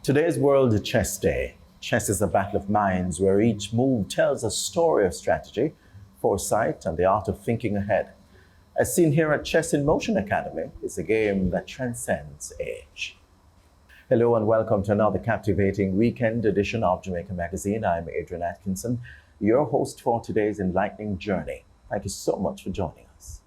Today's World Chess Day. Chess is a battle of minds where each move tells a story of strategy, foresight, and the art of thinking ahead. As seen here at Chess in Motion Academy, it's a game that transcends age. Hello and welcome to another captivating weekend edition of Jamaica Magazine. I'm Adrian Atkinson, your host for today's enlightening journey. Thank you so much for joining us.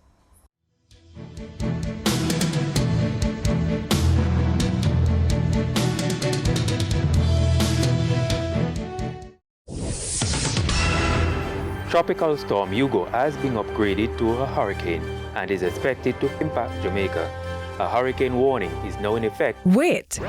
Tropical storm Hugo has been upgraded to a hurricane and is expected to impact Jamaica. A hurricane warning is now in effect. Wait!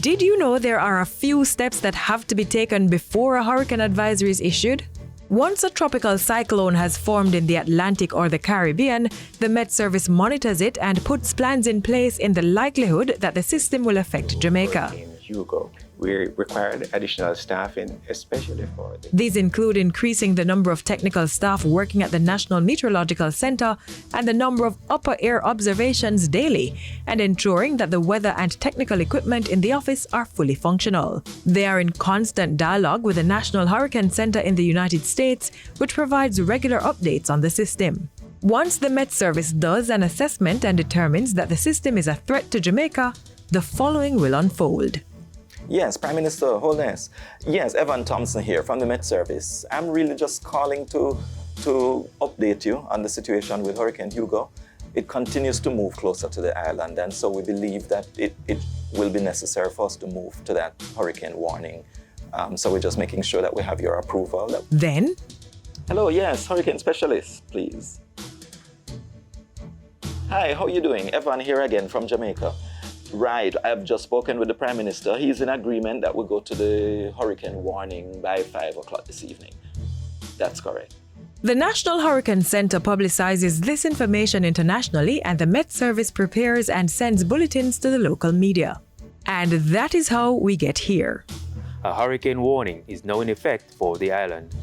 Did you know there are a few steps that have to be taken before a hurricane advisory is issued? Once a tropical cyclone has formed in the Atlantic or the Caribbean, the Met Service monitors it and puts plans in place in the likelihood that the system will affect Jamaica. Hurricane Hugo, we required additional staffing, especially for These include increasing the number of technical staff working at the National Meteorological Center and the number of upper air observations daily, and ensuring that the weather and technical equipment in the office are fully functional. They are in constant dialogue with the National Hurricane Center in the United States, which provides regular updates on the system. Once the Met Service does an assessment and determines that the system is a threat to Jamaica, the following will unfold. Yes, Prime Minister Holness. Yes, Evan Thompson here from the Met Service. I'm really just calling to update you on the situation with Hurricane Hugo. It continues to move closer to the island, and so we believe that it will be necessary for us to move to that hurricane warning. So we're just making sure that we have your approval. Then? Hello, yes, Hurricane Specialist, please. Hi, how are you doing? Evan here again from Jamaica. Right, I've just spoken with the Prime Minister. He's in agreement that we go to the hurricane warning by 5 o'clock this evening. That's correct. The National Hurricane Center publicizes this information internationally, and the Met Service prepares and sends bulletins to the local media. And that is how we get here. A hurricane warning is now in effect for the island.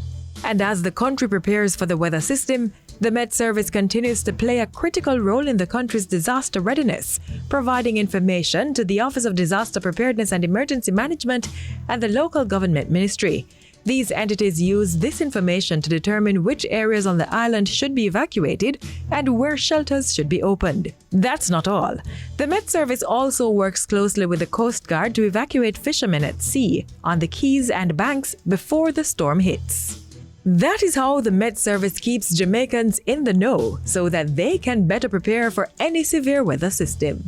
And as the country prepares for the weather system, the Met Service continues to play a critical role in the country's disaster readiness, providing information to the Office of Disaster Preparedness and Emergency Management and the local government ministry. These entities use this information to determine which areas on the island should be evacuated and where shelters should be opened. That's not all. The Met Service also works closely with the Coast Guard to evacuate fishermen at sea, on the quays and banks before the storm hits. That is how the Met Service keeps Jamaicans in the know so that they can better prepare for any severe weather system.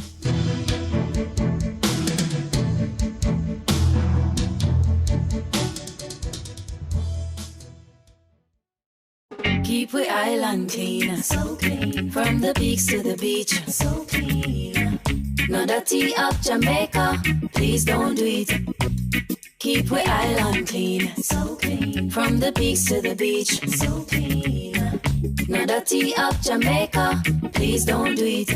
Keep we island clean, so clean. From the peaks to the beach, so clean. No dirty up Jamaica, please don't do it. Keep we island clean, so clean. From the peaks to the beach, so clean. No dirty up Jamaica, please don't do it.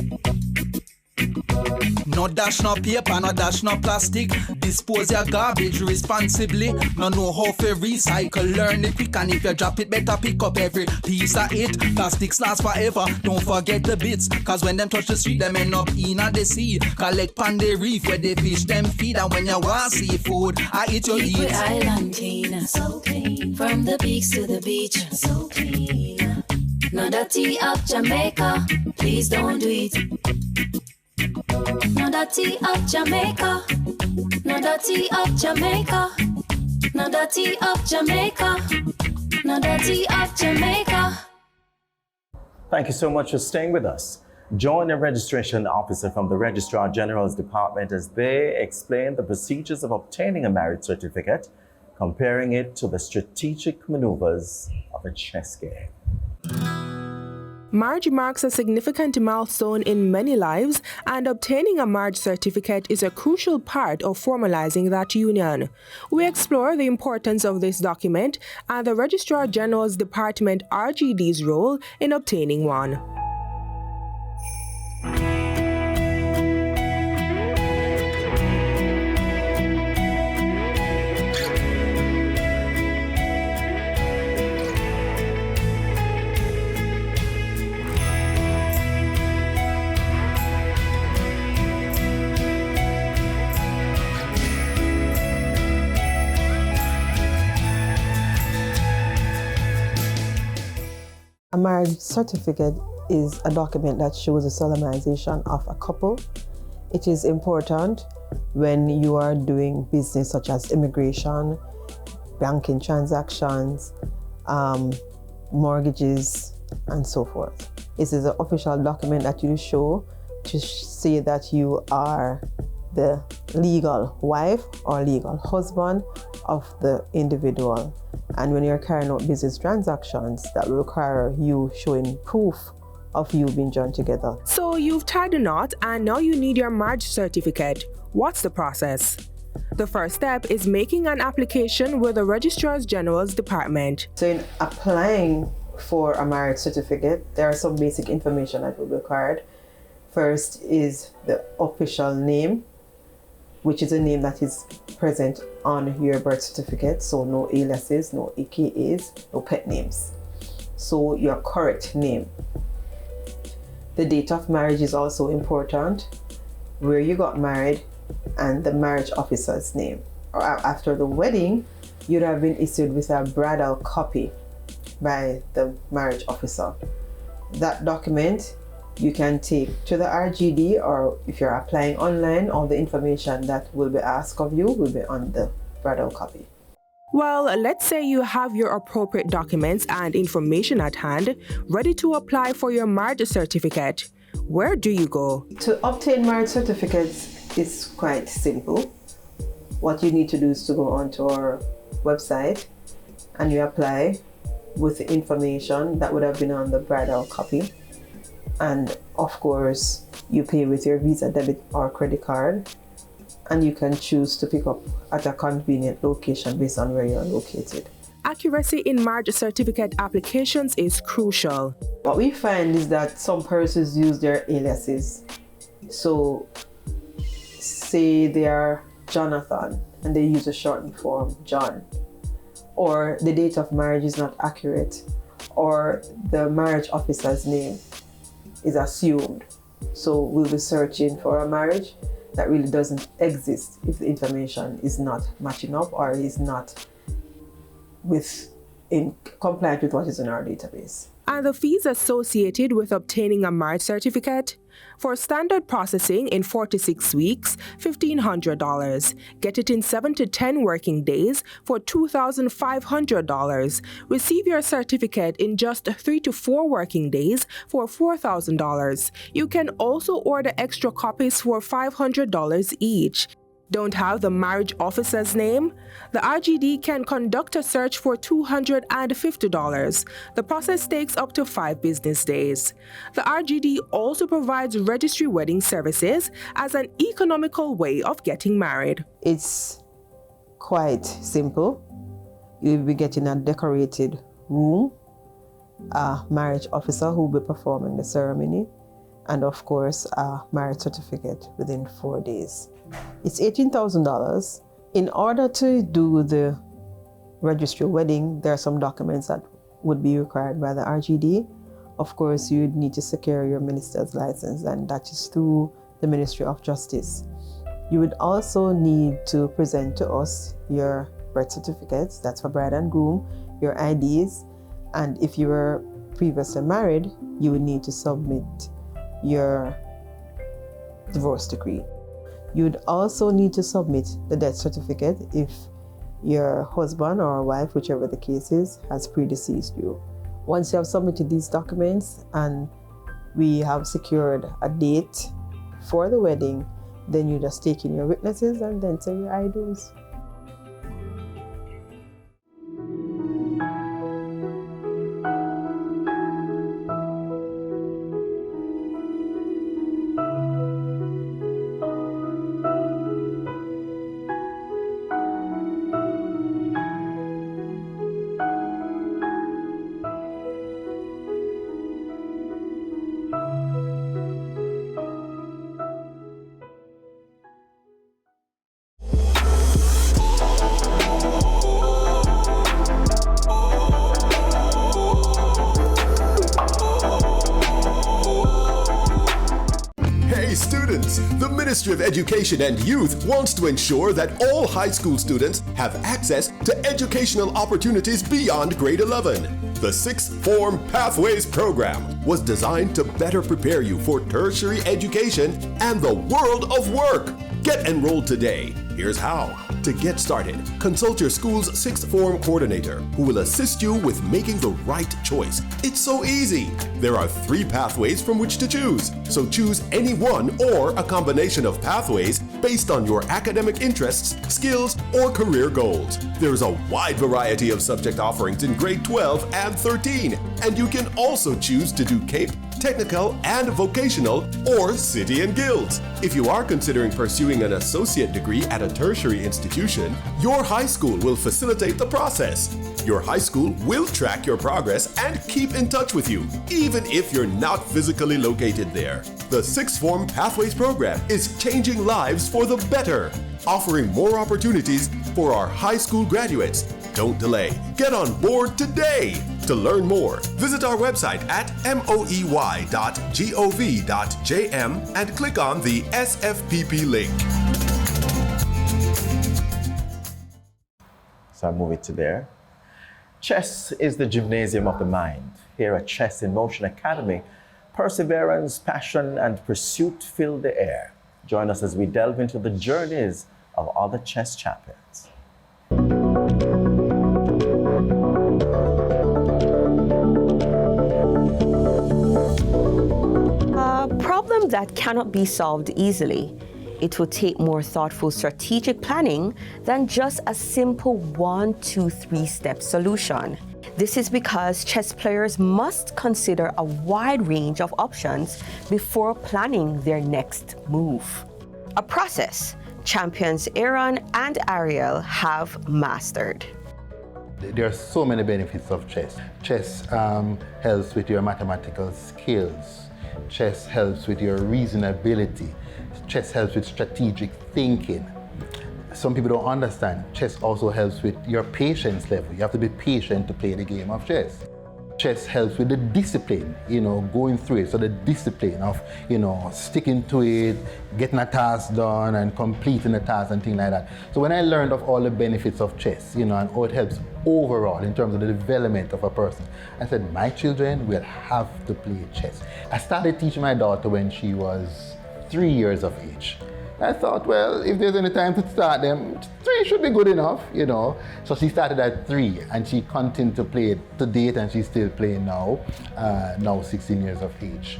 No dash no paper, no dash no plastic. Dispose your garbage responsibly. No know how to recycle, learn it quick. And if you drop it, better pick up every piece of it. Plastics last forever, don't forget the bits. Cause when them touch the street, them end up in the sea. Collect pan the reef where they fish them feed. And when you want seafood, I eat your Keep eat. we island clean, so clean. From the peaks to the beach, so clean. No dirty up Jamaica, please don't do it. No dirty up Jamaica, no dirty up Jamaica, no dirty up Jamaica, no dirty up Jamaica. Thank you so much for staying with us. Join a registration officer from the Registrar General's Department as they explain the procedures of obtaining a marriage certificate, comparing it to the strategic maneuvers of a chess game. Marriage marks a significant milestone in many lives, and obtaining a marriage certificate is a crucial part of formalizing that union. We explore the importance of this document and the Registrar General's Department RGD's role in obtaining one. A marriage certificate is a document that shows the solemnization of a couple. It is important when you are doing business such as immigration, banking transactions, mortgages, and so forth. This is an official document that you show to say that you are the legal wife or legal husband of the individual. And when you're carrying out business transactions, that will require you showing proof of you being joined together. So you've tied the knot and now you need your marriage certificate. What's the process? The first step is making an application with the Registrar General's Department. So in applying for a marriage certificate, there are some basic information that will be required. First is the official name, which is a name that is present on your birth certificate. So no aliases, no AKAs, no pet names. So your correct name. The date of marriage is also important, where you got married, and the marriage officer's name. Or after the wedding, you'd have been issued with a bridal copy by the marriage officer. That document you can take to the RGD, or if you're applying online, all the information that will be asked of you will be on the bridal copy. Well, let's say you have your appropriate documents and information at hand, ready to apply for your marriage certificate. Where do you go? To obtain marriage certificates is quite simple. What you need to do is to go onto our website and you apply with the information that would have been on the bridal copy. And of course, you pay with your Visa, debit, or credit card. And you can choose to pick up at a convenient location based on where you're located. Accuracy in marriage certificate applications is crucial. What we find is that some persons use their aliases. So, say they are Jonathan and they use a shortened form, John. Or the date of marriage is not accurate, or the marriage officer's name is assumed. So we'll be searching for a marriage that really doesn't exist if the information is not matching up or is not in compliant with what is in our database. And the fees associated with obtaining a marriage certificate? For standard processing in 46 weeks, $1,500. Get it in 7 to 10 working days for $2,500. Receive your certificate in just 3 to 4 working days for $4,000. You can also order extra copies for $500 each. Don't have the marriage officer's name? The RGD can conduct a search for $250. The process takes up to 5 business days. The RGD also provides registry wedding services as an economical way of getting married. It's quite simple. You'll be getting a decorated room, a marriage officer who will be performing the ceremony, and of course a marriage certificate within 4 days. It's $18,000. In order to do the registry wedding, there are some documents that would be required by the RGD. Of course, you'd need to secure your minister's license, and that is through the Ministry of Justice. You would also need to present to us your birth certificates, that's for bride and groom, your IDs, and if you were previously married, you would need to submit your divorce decree. You'd also need to submit the death certificate if your husband or wife, whichever the case is, has predeceased you. Once you have submitted these documents and we have secured a date for the wedding, then you just take in your witnesses and then say your I do's. Ministry of Education and Youth wants to ensure that all high school students have access to educational opportunities beyond grade 11. The Sixth Form Pathways program was designed to better prepare you for tertiary education and the world of work. Get enrolled today. Here's how. To get started, consult your school's sixth form coordinator who will assist you with making the right choice. It's so easy. There are 3 pathways from which to choose. So choose any one or a combination of pathways based on your academic interests, skills, or career goals. There's a wide variety of subject offerings in grade 12 and 13, and you can also choose to do CAPE, technical and vocational, or city and guilds. If you are considering pursuing an associate degree at a tertiary institution, your high school will facilitate the process. Your high school will track your progress and keep in touch with you, even if you're not physically located there. The Sixth Form Pathways program is changing lives for the better, offering more opportunities for our high school graduates. Don't delay. Get on board today. To learn more, visit our website at moey.gov.jm and click on the SFPP link. So I'll move it to there. Chess is the gymnasium of the mind. Here at Chess in Motion Academy, perseverance, passion, and pursuit fill the air. Join us as we delve into the journeys of other chess champions. A problem that cannot be solved easily. It will take more thoughtful strategic planning than just a simple 1, 2, 3 step solution. This is because chess players must consider a wide range of options before planning their next move. A process champions Aaron and Ariel have mastered. There are so many benefits of chess. Chess helps with your mathematical skills. Chess helps with your reasonability. Chess helps with strategic thinking. Some people don't understand. Chess also helps with your patience level. You have to be patient to play the game of chess. Chess helps with the discipline, going through it. So the discipline of, sticking to it, getting a task done and completing the task and things like that. So when I learned of all the benefits of chess, and how it helps overall in terms of the development of a person, I said, my children will have to play chess. I started teaching my daughter when she was 3 years of age. I thought, well, if there's any time to start them, 3 should be good enough, So she started at 3 and she continued to play it to date, and she's still playing now 16 years of age.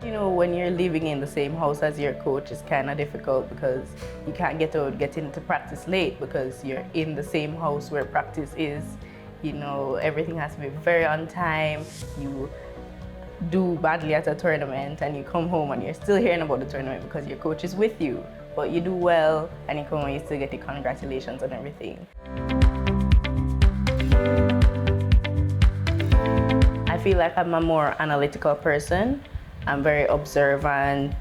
When you're living in the same house as your coach, it's kind of difficult because you can't get into practice late because you're in the same house where practice is. Everything has to be very on time. You do badly at a tournament and you come home and you're still hearing about the tournament because your coach is with you, but you do well and you come home and you still get the congratulations and everything. I feel like I'm a more analytical person. I'm very observant.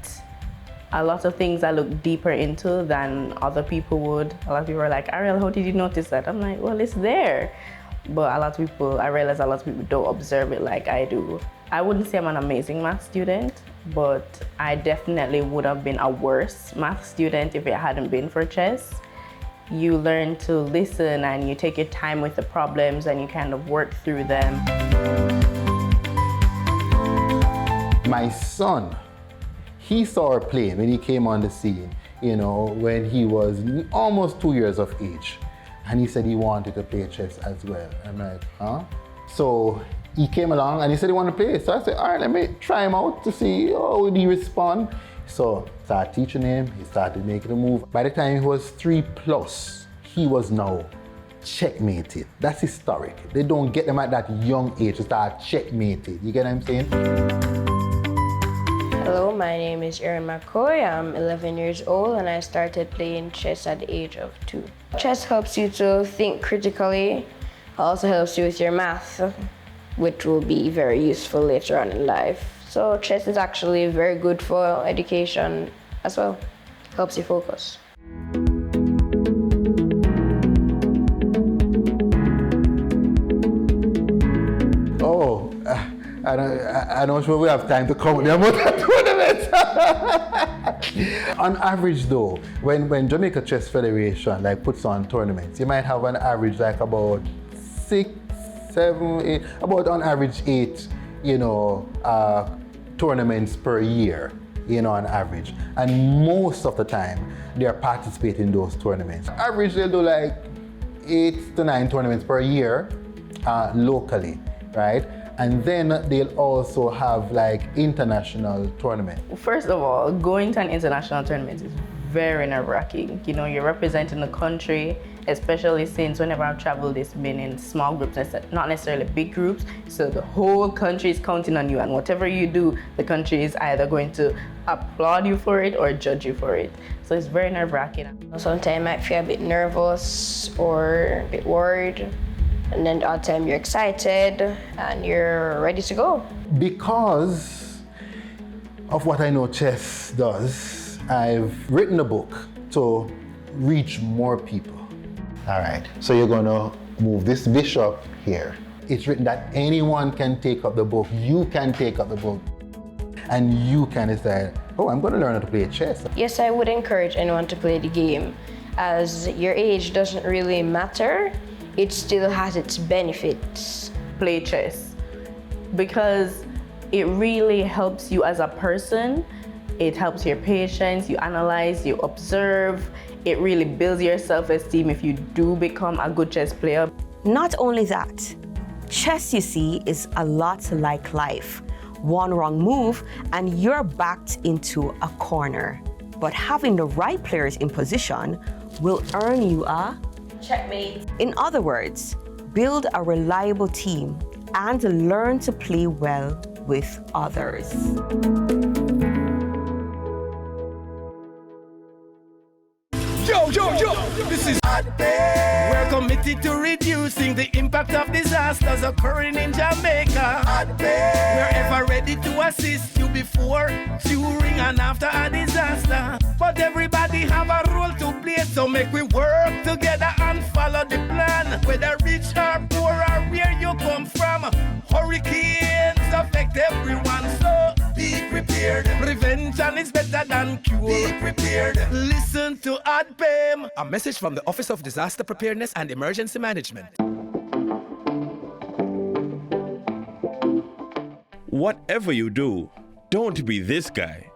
A lot of things I look deeper into than other people would. A lot of people are like, Ariel, how did you notice that? I'm like, well, it's there. But I realize a lot of people don't observe it like I do. I wouldn't say I'm an amazing math student, but I definitely would have been a worse math student if it hadn't been for chess. You learn to listen and you take your time with the problems and you kind of work through them. My son, he saw her playing when he came on the scene, when he was almost 2 years of age. And he said he wanted to play chess as well. I'm like, huh? So he came along and he said he wanted to play. So I said, all right, let me try him out to see how would he respond. So I started teaching him, he started making a move. By the time he was 3+, he was now checkmated. That's historic. They don't get them at that young age to start checkmated. You get what I'm saying? Hello, my name is Erin McCoy. I'm 11 years old and I started playing chess at the age of 2. Chess helps you to think critically, also helps you with your math, which will be very useful later on in life. So chess is actually very good for education as well. Helps you focus. Oh, I'm not sure we have time to come with them about that tournament. On average though, when Jamaica Chess Federation like puts on tournaments, you might have an average like about 6, 7, 8, about on average 8, tournaments per year, on average. And most of the time, they are participating in those tournaments. Average, they'll do like 8 to 9 tournaments per year locally, right? And then they'll also have like international tournaments. First of all, going to an international tournament is very nerve-wracking. You're representing the country, especially since whenever I've traveled, it's been in small groups, not necessarily big groups. So the whole country is counting on you, and whatever you do, the country is either going to applaud you for it or judge you for it. So it's very nerve-wracking. Sometimes I might feel a bit nervous or a bit worried. And then the other time you're excited and you're ready to go. Because of what I know chess does, I've written a book to reach more people. All right, so you're gonna move this bishop here. It's written that anyone can take up the book. You can take up the book. And you can decide, oh, I'm gonna learn how to play chess. Yes, I would encourage anyone to play the game, as your age doesn't really matter. It still has its benefits. Play chess because it really helps you as a person. It helps your patience, you analyze, you observe. It really builds your self-esteem if you do become a good chess player. Not only that, chess, you see, is a lot like life. One wrong move and you're backed into a corner. But having the right players in position will earn you a checkmate. In other words, build a reliable team and learn to play well with others. Yo, this is We're committed to reducing the impact of disasters occurring in Jamaica. We're ever ready to assist you before, during, and after a disaster. But everybody have a role to play, so make we work together and follow the plan. Whether rich or poor or where you come from, hurricanes affect everyone, so be prepared. Prevention is better than cure. Be prepared. Listen to ADPEM. A message from the Office of Disaster Preparedness and Emergency Management. Whatever you do, don't be this guy.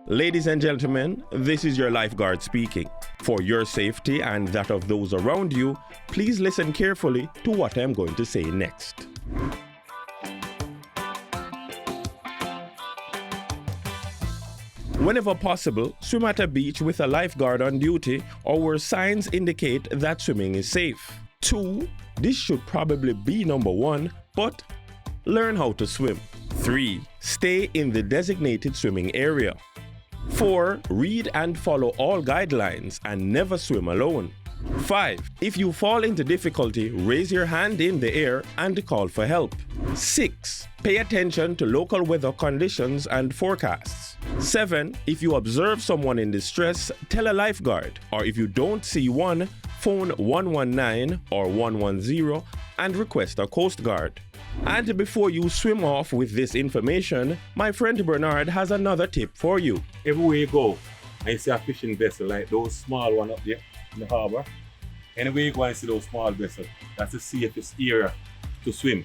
Ladies and gentlemen, this is your lifeguard speaking. For your safety and that of those around you, please listen carefully to what I'm going to say next. Whenever possible, swim at a beach with a lifeguard on duty or where signs indicate that swimming is safe. 2, this should probably be number 1, but learn how to swim. 3, stay in the designated swimming area. 4, read and follow all guidelines and never swim alone. 5, if you fall into difficulty, raise your hand in the air and call for help. 6, pay attention to local weather conditions and forecasts. 7, if you observe someone in distress, tell a lifeguard, or if you don't see one, phone 119 or 110 and request a Coast Guard. And before you swim off with this information, my friend Bernard has another tip for you. Everywhere you go, and you see a fishing vessel like those small ones up there in the harbor, anywhere you go and see those small vessels, that's the safest area to swim.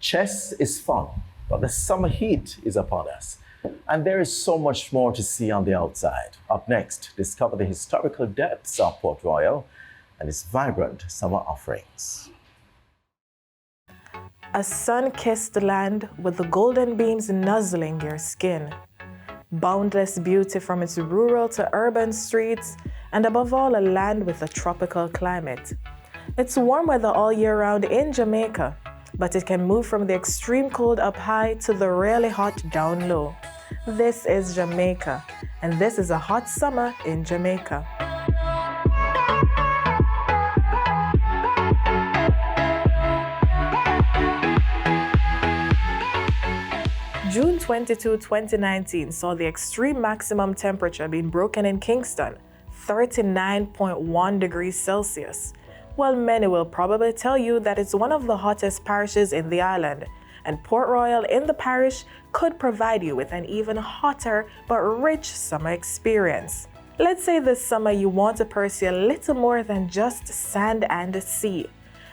Chess is fun, but the summer heat is upon us. And there is so much more to see on the outside. Up next, discover the historical depths of Port Royal and its vibrant summer offerings. A sun-kissed land with the golden beams nuzzling your skin. Boundless beauty from its rural to urban streets, and above all, a land with a tropical climate. It's warm weather all year round in Jamaica, but it can move from the extreme cold up high to the really hot down low. This is Jamaica, and this is a hot summer in Jamaica. June 22, 2019 saw the extreme maximum temperature being broken in Kingston, 39.1 degrees Celsius. Well, many will probably tell you that it's one of the hottest parishes in the island, and Port Royal in the parish could provide you with an even hotter but rich summer experience. Let's say this summer you want to pursue a little more than just sand and sea,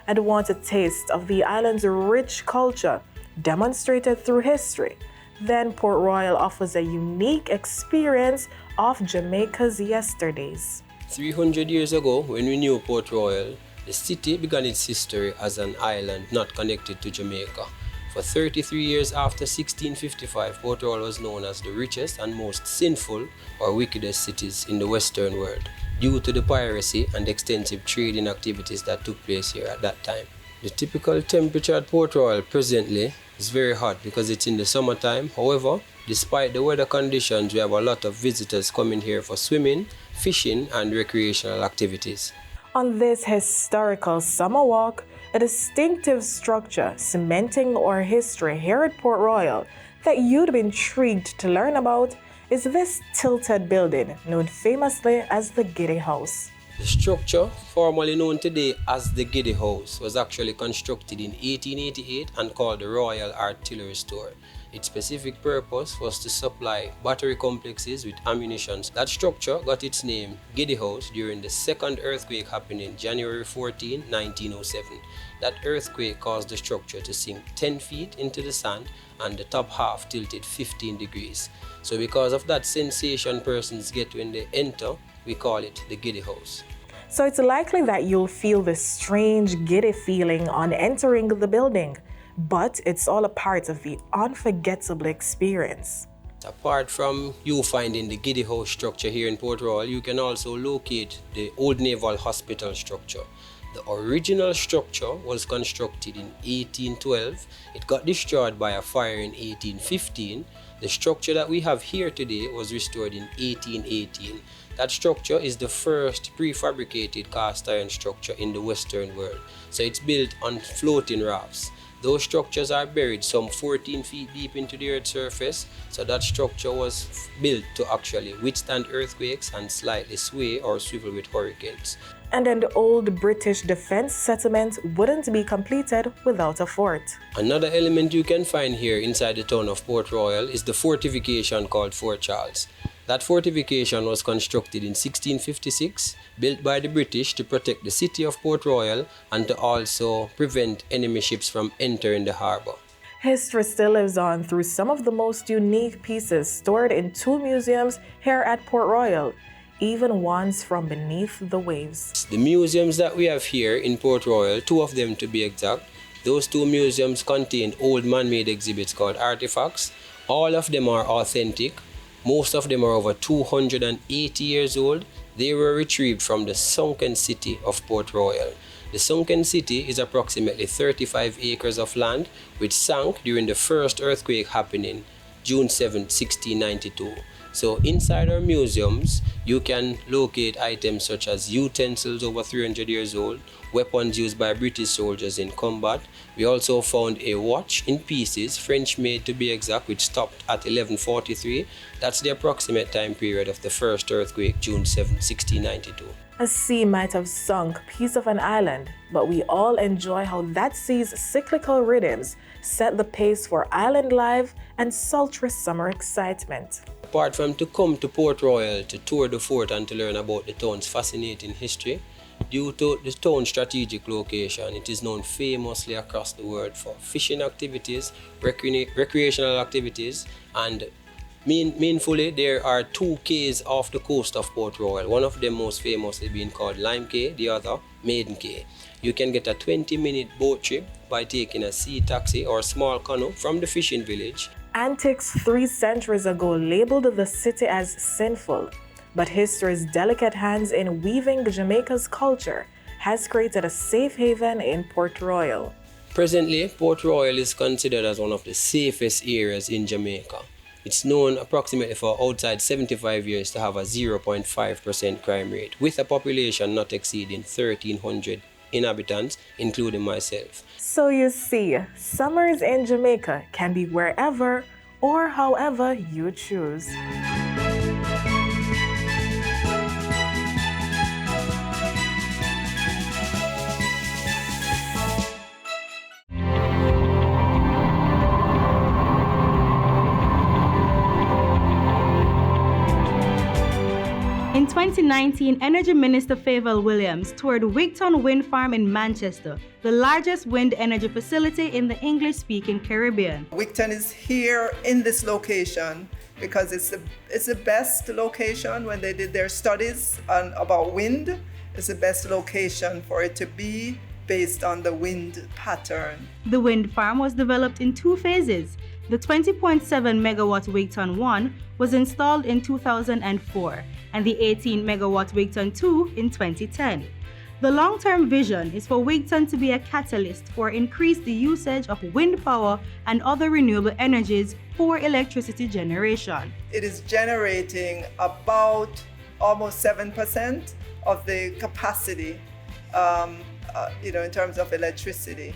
and want a taste of the island's rich culture demonstrated through history. Then Port Royal offers a unique experience of Jamaica's yesterdays. 300 years ago, when we knew Port Royal, the city began its history as an island not connected to Jamaica. For 33 years after 1655, Port Royal was known as the richest and most sinful or wickedest cities in the Western world, due to the piracy and extensive trading activities that took place here at that time. The typical temperature at Port Royal presently is very hot because it's in the summertime. However, despite the weather conditions, we have a lot of visitors coming here for swimming, fishing, and recreational activities. On this historical summer walk, a distinctive structure cementing our history here at Port Royal that you'd be intrigued to learn about is this tilted building known famously as the Giddy House. The structure, formerly known today as the Giddy House, was actually constructed in 1888 and called the Royal Artillery Store. Its specific purpose was to supply battery complexes with ammunition. That structure got its name, Giddy House, during the second earthquake happening January 14, 1907. That earthquake caused the structure to sink 10 feet into the sand and the top half tilted 15 degrees. So because of that sensation persons get when they enter, we call it the Giddy House. So it's likely that you'll feel this strange giddy feeling on entering the building, but it's all a part of the unforgettable experience. Apart from you finding the Giddy House structure here in Port Royal, you can also locate the Old Naval Hospital structure. The original structure was constructed in 1812. It got destroyed by a fire in 1815. The structure that we have here today was restored in 1818. That structure is the first prefabricated cast iron structure in the Western world. So it's built on floating rafts. Those structures are buried some 14 feet deep into the earth's surface. So that structure was built to actually withstand earthquakes and slightly sway or swivel with hurricanes. And an old British defense settlement wouldn't be completed without a fort. Another element you can find here inside the town of Port Royal is the fortification called Fort Charles. That fortification was constructed in 1656, built by the British to protect the city of Port Royal and to also prevent enemy ships from entering the harbour. History still lives on through some of the most unique pieces stored in two museums here at Port Royal, even ones from beneath the waves. The museums that we have here in Port Royal, two of them to be exact, those two museums contain old man-made exhibits called artifacts. All of them are authentic. Most of them are over 280 years old. They were retrieved from the sunken city of Port Royal. The sunken city is approximately 35 acres of land, which sank during the first earthquake happening June 7, 1692. So inside our museums, you can locate items such as utensils over 300 years old, weapons used by British soldiers in combat. We also found a watch in pieces, French made to be exact, which stopped at 1143. That's the approximate time period of the first earthquake, June 7, 1692. A sea might have sunk piece of an island, but we all enjoy how that sea's cyclical rhythms set the pace for island life and sultry summer excitement. Apart from to come to Port Royal to tour the fort and to learn about the town's fascinating history, due to the town's strategic location, it is known famously across the world for fishing activities, recreational activities, and meaningfully, there are two quays off the coast of Port Royal, one of them most famously being called Lime Quay, the other Maiden Quay. You can get a 20-minute boat trip by taking a sea taxi or small canoe from the fishing village. Antiques 3 centuries ago labeled the city as sinful, but history's delicate hands in weaving Jamaica's culture has created a safe haven in Port Royal. Presently, Port Royal is considered as one of the safest areas in Jamaica. It's known approximately for outside 75 years to have a 0.5% crime rate, with a population not exceeding 1,300 inhabitants, including myself. So you see, summers in Jamaica can be wherever, or however you choose. In 2019, Energy Minister Favour Williams toured Wigton Wind Farm in Manchester, the largest wind energy facility in the English-speaking Caribbean. Wigton is here in this location because it's the best location when they did their studies about wind. It's the best location for it to be based on the wind pattern. The wind farm was developed in 2 phases. The 20.7 megawatt Wigton 1 was installed in 2004 and the 18 megawatt Wigton 2 in 2010. The long-term vision is for Wigton to be a catalyst for increased usage of wind power and other renewable energies for electricity generation. It is generating about almost 7% of the capacity in terms of electricity.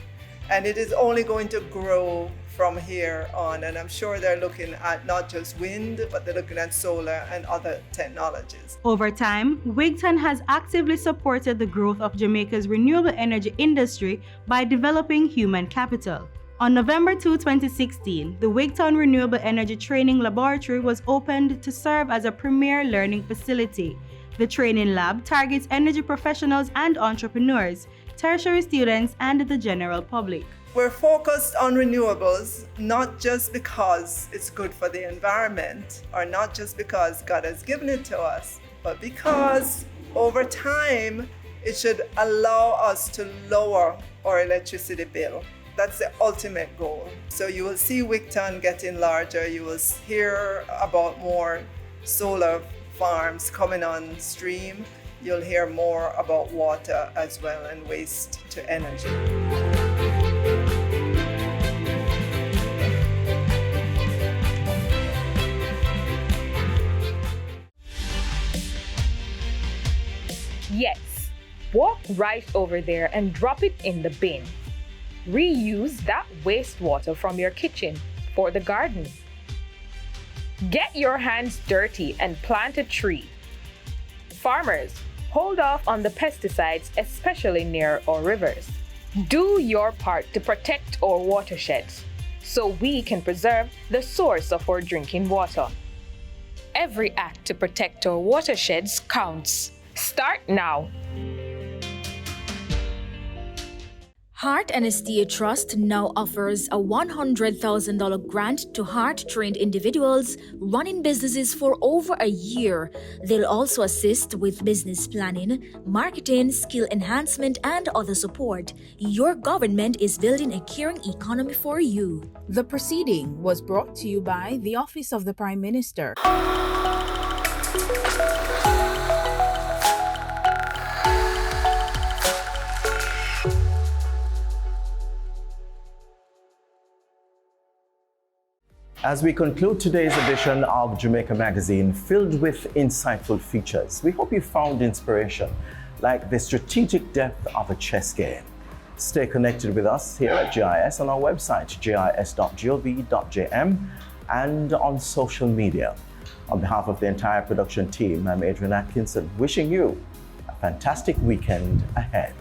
And it is only going to grow from here on. And I'm sure they're looking at not just wind, but they're looking at solar and other technologies. Over time, Wigton has actively supported the growth of Jamaica's renewable energy industry by developing human capital. On November 2, 2016, the Wigton Renewable Energy Training Laboratory was opened to serve as a premier learning facility. The training lab targets energy professionals and entrepreneurs, tertiary students, and the general public. We're focused on renewables, not just because it's good for the environment, or not just because God has given it to us, but because over time, it should allow us to lower our electricity bill. That's the ultimate goal. So you will see Wigton getting larger. You will hear about more solar farms coming on stream. You'll hear more about water as well and waste to energy. Yes, walk right over there and drop it in the bin. Reuse that wastewater from your kitchen for the garden. Get your hands dirty and plant a tree. Farmers, hold off on the pesticides, especially near our rivers. Do your part to protect our watersheds so we can preserve the source of our drinking water. Every act to protect our watersheds counts. Start now. Heart and Estate Trust now offers a $100,000 grant to heart-trained individuals running businesses for over a year. They'll also assist with business planning, marketing, skill enhancement, and other support. Your government is building a caring economy for you. The proceeding was brought to you by the Office of the Prime Minister. As we conclude today's edition of Jamaica Magazine, filled with insightful features, we hope you found inspiration, like the strategic depth of a chess game. Stay connected with us here at GIS on our website, gis.gov.jm, and on social media. On behalf of the entire production team, I'm Adrian Atkinson, wishing you a fantastic weekend ahead.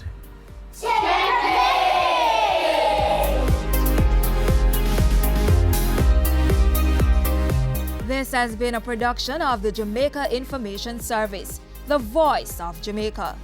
This has been a production of the Jamaica Information Service, the voice of Jamaica.